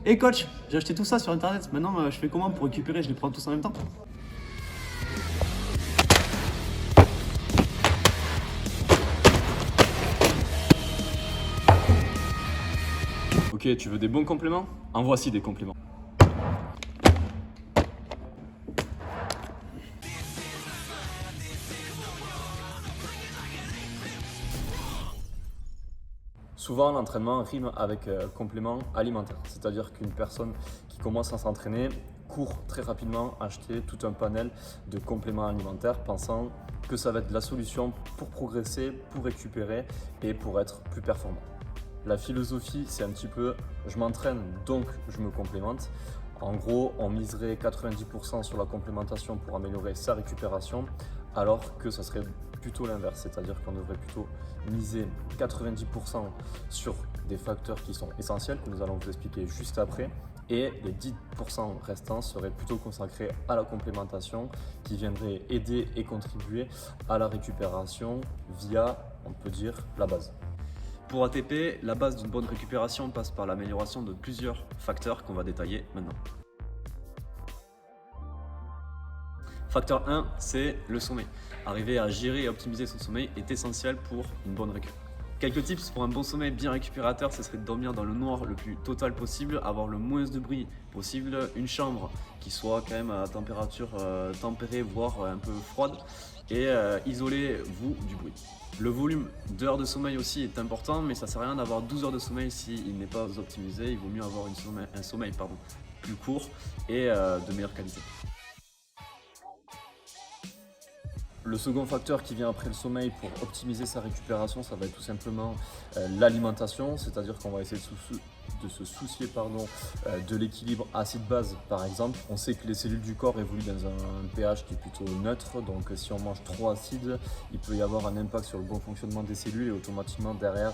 Hey coach, j'ai acheté tout ça sur internet, maintenant je fais comment pour récupérer, je les prends tous en même temps? Ok, tu veux des bons compléments? En voici des compléments. Souvent, l'entraînement rime avec complément alimentaire, c'est-à-dire qu'une personne qui commence à s'entraîner court très rapidement acheter tout un panel de compléments alimentaires pensant que ça va être la solution pour progresser, pour récupérer et pour être plus performant. La philosophie, c'est un petit peu je m'entraîne donc je me complémente. En gros, on miserait 90% sur la complémentation pour améliorer sa récupération, alors que ça serait plutôt l'inverse, c'est-à-dire qu'on devrait plutôt miser 90% sur des facteurs qui sont essentiels, que nous allons vous expliquer juste après, et les 10% restants seraient plutôt consacrés à la complémentation, qui viendrait aider et contribuer à la récupération via, on peut dire, la base. Pour ATP, la base d'une bonne récupération passe par l'amélioration de plusieurs facteurs qu'on va détailler maintenant. Facteur 1, c'est le sommeil. Arriver à gérer et optimiser son sommeil est essentiel pour une bonne récup. Quelques tips pour un bon sommeil bien récupérateur, ce serait de dormir dans le noir le plus total possible, avoir le moins de bruit possible, une chambre qui soit quand même à température tempérée, voire un peu froide, et isolez-vous du bruit. Le volume d'heures de sommeil aussi est important, mais ça ne sert à rien d'avoir 12 heures de sommeil s'il n'est pas optimisé. Il vaut mieux avoir un sommeil plus court et de meilleure qualité. Le second facteur qui vient après le sommeil pour optimiser sa récupération, ça va être tout simplement l'alimentation, c'est-à-dire qu'on va essayer de se soucier de l'équilibre acide-base par exemple. On sait que les cellules du corps évoluent dans un pH qui est plutôt neutre, donc si on mange trop acide, il peut y avoir un impact sur le bon fonctionnement des cellules et automatiquement derrière,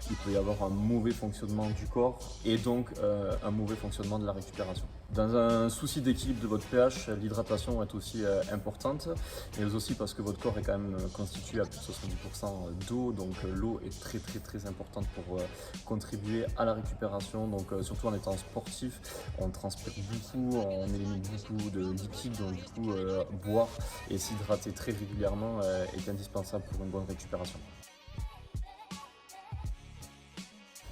il peut y avoir un mauvais fonctionnement du corps et donc un mauvais fonctionnement de la récupération. Dans un souci d'équilibre de votre pH, l'hydratation est aussi importante, mais aussi parce que votre corps est quand même constitué à plus de 70% d'eau, donc l'eau est très importante pour contribuer à la récupération. Donc surtout en étant sportif, on transpire beaucoup, on élimine beaucoup de liquide, donc du coup boire et s'hydrater très régulièrement est indispensable pour une bonne récupération.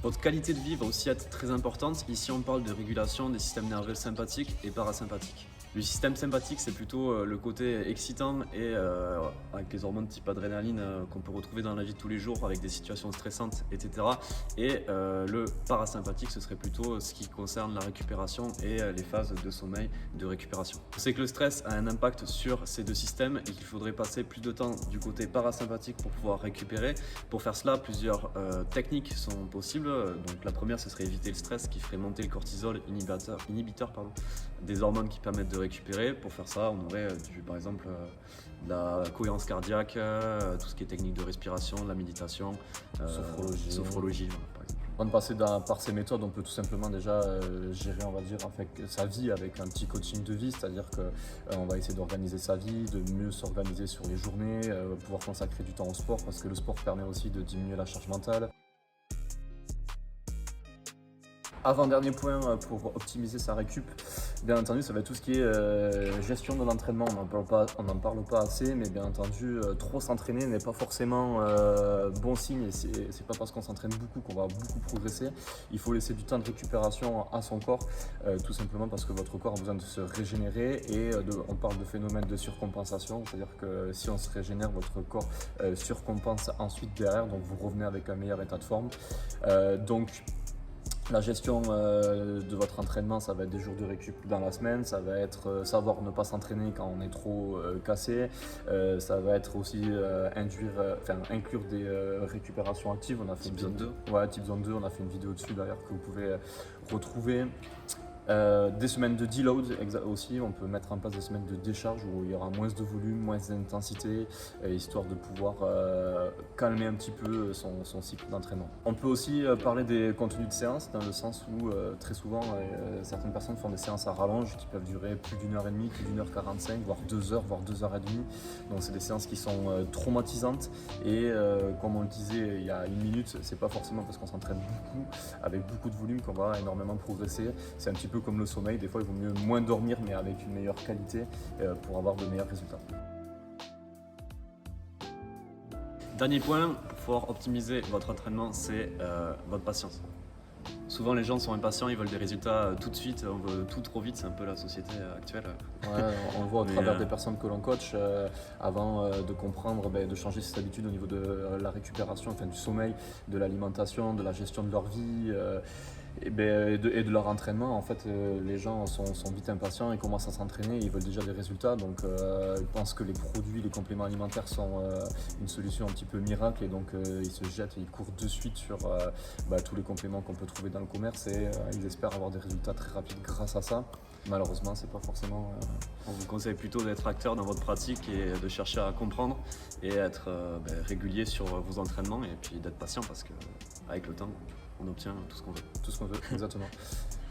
Votre qualité de vie va aussi être très importante. Ici, on parle de régulation des systèmes nerveux sympathiques et parasympathiques. Le système sympathique, c'est plutôt le côté excitant et avec les hormones type adrénaline qu'on peut retrouver dans la vie de tous les jours avec des situations stressantes, etc. Et le parasympathique, ce serait plutôt ce qui concerne la récupération et les phases de sommeil, de récupération. On sait que le stress a un impact sur ces deux systèmes et qu'il faudrait passer plus de temps du côté parasympathique pour pouvoir récupérer. Pour faire cela, plusieurs techniques sont possibles. Donc la première, ce serait éviter le stress qui ferait monter le cortisol, inhibiteur des hormones qui permettent de récupérer. Pour faire ça, on aurait par exemple de la cohérence cardiaque, tout ce qui est technique de respiration, de la méditation, sophrologie voilà, par exemple. Avant de passer par ces méthodes, on peut tout simplement déjà gérer, on va dire, sa vie avec un petit coaching de vie, c'est-à-dire qu'on va essayer d'organiser sa vie, de mieux s'organiser sur les journées, pouvoir consacrer du temps au sport parce que le sport permet aussi de diminuer la charge mentale. Avant-dernier point pour optimiser sa récup, bien entendu, ça va être tout ce qui est gestion de l'entraînement. On n'en parle pas assez, mais bien entendu, trop s'entraîner n'est pas forcément bon signe et c'est pas parce qu'on s'entraîne beaucoup qu'on va beaucoup progresser. Il faut laisser du temps de récupération à son corps, tout simplement parce que votre corps a besoin de se régénérer et on parle de phénomène de surcompensation, c'est-à-dire que si on se régénère, votre corps surcompense ensuite derrière, donc vous revenez avec un meilleur état de forme. La gestion de votre entraînement, ça va être des jours de récup dans la semaine, ça va être savoir ne pas s'entraîner quand on est trop cassé, ça va être aussi inclure des récupérations actives. On a fait Type zone 2. Ouais, type zone 2, on a fait une vidéo dessus d'ailleurs que vous pouvez retrouver. Des semaines de deload aussi, on peut mettre en place des semaines de décharge où il y aura moins de volume, moins d'intensité, histoire de pouvoir calmer un petit peu son cycle d'entraînement. On peut aussi parler des contenus de séance, dans le sens où très souvent certaines personnes font des séances à rallonge qui peuvent durer plus d'1h30, plus d'1h45, voire 2 heures, voire 2h30. Donc c'est des séances qui sont traumatisantes et comme on le disait il y a 1 minute, c'est pas forcément parce qu'on s'entraîne beaucoup, avec beaucoup de volume, qu'on va énormément progresser. C'est un petit peu comme le sommeil, des fois il vaut mieux moins dormir mais avec une meilleure qualité pour avoir de meilleurs résultats. Dernier point, pour pouvoir optimiser votre entraînement, c'est votre patience. Souvent les gens sont impatients, ils veulent des résultats tout de suite, on veut tout trop vite, c'est un peu la société actuelle. Ouais, on le voit au travers des personnes que l'on coach, avant de comprendre, de changer ses habitudes au niveau de la récupération, enfin, du sommeil, de l'alimentation, de la gestion de leur vie. Et de leur entraînement, en fait, les gens sont vite impatients, ils commencent à s'entraîner, ils veulent déjà des résultats, donc ils pensent que les produits, les compléments alimentaires sont une solution un petit peu miracle, et donc ils se jettent et ils courent de suite sur tous les compléments qu'on peut trouver dans le commerce, et ils espèrent avoir des résultats très rapides grâce à ça. Malheureusement, c'est pas forcément... On vous conseille plutôt d'être acteur dans votre pratique et de chercher à comprendre et être régulier sur vos entraînements, et puis d'être patient, parce qu'avec le temps, on obtient tout ce qu'on veut. Tout ce qu'on veut, exactement.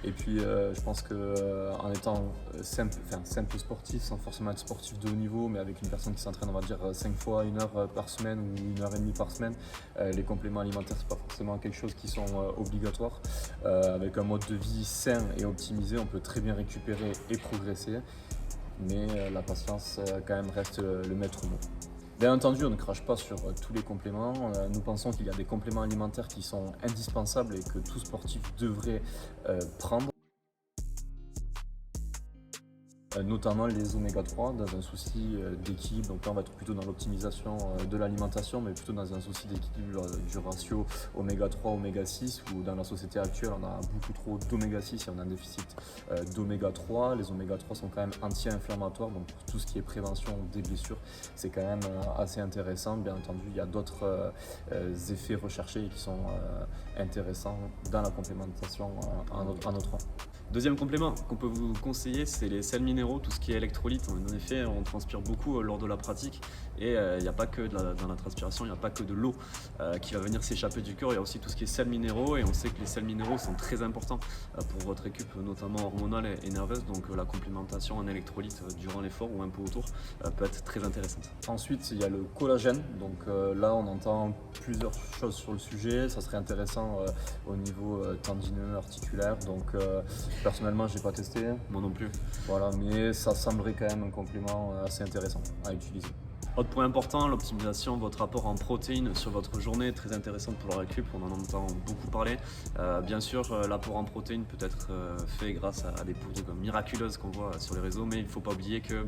Et puis je pense qu'en étant simple sportif, sans forcément être sportif de haut niveau, mais avec une personne qui s'entraîne, on va dire 5 fois 1 heure par semaine ou 1h30 par semaine, les compléments alimentaires, c'est pas forcément quelque chose qui sont obligatoires. Avec un mode de vie sain et optimisé, on peut très bien récupérer et progresser, mais la patience quand même reste le maître mot. Bien entendu, on ne crache pas sur tous les compléments. Nous pensons qu'il y a des compléments alimentaires qui sont indispensables et que tout sportif devrait prendre. Notamment les oméga 3 dans un souci d'équilibre. Donc là on va être plutôt dans l'optimisation de l'alimentation, mais plutôt dans un souci d'équilibre du ratio oméga 3 oméga 6, où dans la société actuelle on a beaucoup trop d'oméga 6 et on a un déficit d'oméga 3. Les oméga 3 sont quand même anti-inflammatoires, donc pour tout ce qui est prévention des blessures, c'est quand même assez intéressant. Bien entendu, il y a d'autres effets recherchés et qui sont intéressants dans la complémentation en notre rang. Deuxième complément qu'on peut vous conseiller, c'est les sels minéraux, tout ce qui est électrolytes. En effet, on transpire beaucoup lors de la pratique, et il n'y a pas que dans la transpiration, il n'y a pas que de l'eau qui va venir s'échapper du corps. Il y a aussi tout ce qui est sels minéraux, et on sait que les sels minéraux sont très importants pour votre récup, notamment hormonale et nerveuse. Donc la complémentation en électrolytes durant l'effort ou un peu autour peut être très intéressante. Ensuite, il y a le collagène. Donc là, on entend plusieurs choses sur le sujet. Ça serait intéressant au niveau tendineux, articulaire. Donc personnellement, je n'ai pas testé. Moi non plus. Voilà, mais ça semblerait quand même un complément assez intéressant à utiliser. Autre point important, l'optimisation de votre apport en protéines sur votre journée, très intéressante pour la récup, on en entend beaucoup parler. Bien sûr, l'apport en protéines peut être fait grâce à des poudres miraculeuses qu'on voit sur les réseaux, mais il ne faut pas oublier que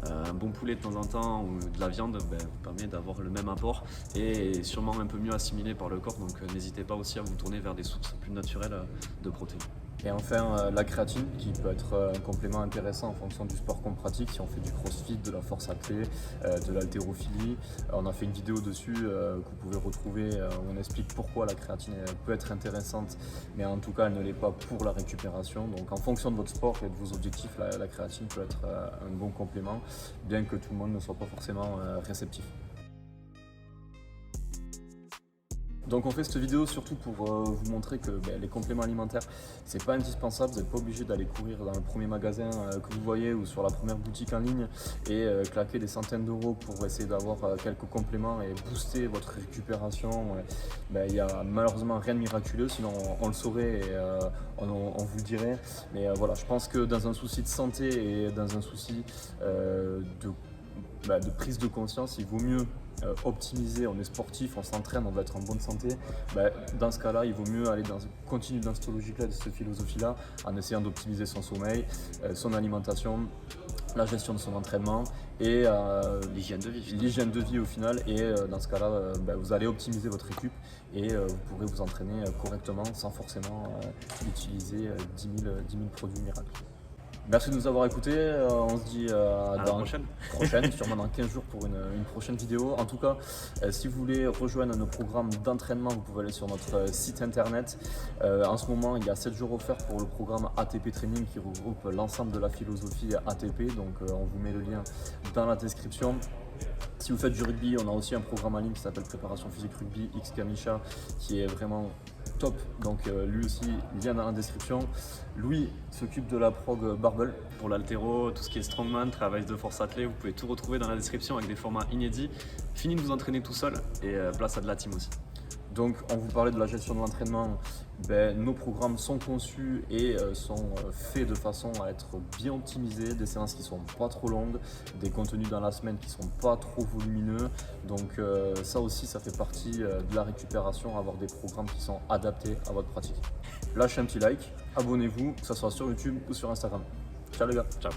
un bon poulet de temps en temps ou de la viande vous permet d'avoir le même apport et sûrement un peu mieux assimilé par le corps, donc n'hésitez pas aussi à vous tourner vers des sources plus naturelles de protéines. Et enfin, la créatine, qui peut être un complément intéressant en fonction du sport qu'on pratique. Si on fait du crossfit, de la force à clé, de l'haltérophilie, on a fait une vidéo dessus que vous pouvez retrouver où on explique pourquoi la créatine peut être intéressante, mais en tout cas elle ne l'est pas pour la récupération. Donc en fonction de votre sport et de vos objectifs, la créatine peut être un bon complément, bien que tout le monde ne soit pas forcément réceptif. Donc on fait cette vidéo surtout pour vous montrer que les compléments alimentaires, c'est pas indispensable, vous n'êtes pas obligé d'aller courir dans le premier magasin que vous voyez ou sur la première boutique en ligne et claquer des centaines d'euros pour essayer d'avoir quelques compléments et booster votre récupération. Il y a malheureusement rien de miraculeux, sinon on le saurait et on vous le dirait. Mais voilà, je pense que dans un souci de santé et dans un souci de prise de conscience, il vaut mieux optimiser. On est sportif, on s'entraîne, on va être en bonne santé. Dans ce cas-là, il vaut mieux continuer dans cette logique-là, de cette philosophie-là, en essayant d'optimiser son sommeil, son alimentation, la gestion de son entraînement et l'hygiène de vie. L'hygiène de vie au final. Et dans ce cas-là, vous allez optimiser votre récup et vous pourrez vous entraîner correctement sans forcément utiliser 10 000 produits miracles. Merci de nous avoir écoutés. On se dit À la prochaine. sûrement dans 15 jours pour une prochaine vidéo. En tout cas, si vous voulez rejoindre nos programmes d'entraînement, vous pouvez aller sur notre site internet. En ce moment, il y a 7 jours offerts pour le programme ATP Training qui regroupe l'ensemble de la philosophie ATP. Donc on vous met le lien dans la description. Si vous faites du rugby, on a aussi un programme en ligne qui s'appelle Préparation Physique Rugby X Kamisha qui est vraiment top, donc lui aussi, lien dans la description. Louis s'occupe de la prog barbell. Pour l'haltéro, tout ce qui est strongman, travail de force athlée, vous pouvez tout retrouver dans la description avec des formats inédits. Fini de vous entraîner tout seul et place à de la team aussi. Donc on vous parlait de la gestion de l'entraînement, nos programmes sont conçus et sont faits de façon à être bien optimisés, des séances qui sont pas trop longues, des contenus dans la semaine qui sont pas trop volumineux. Donc ça aussi, ça fait partie de la récupération, avoir des programmes qui sont adaptés à votre pratique. Lâchez un petit like, abonnez-vous, que ce soit sur YouTube ou sur Instagram. Ciao les gars. Ciao.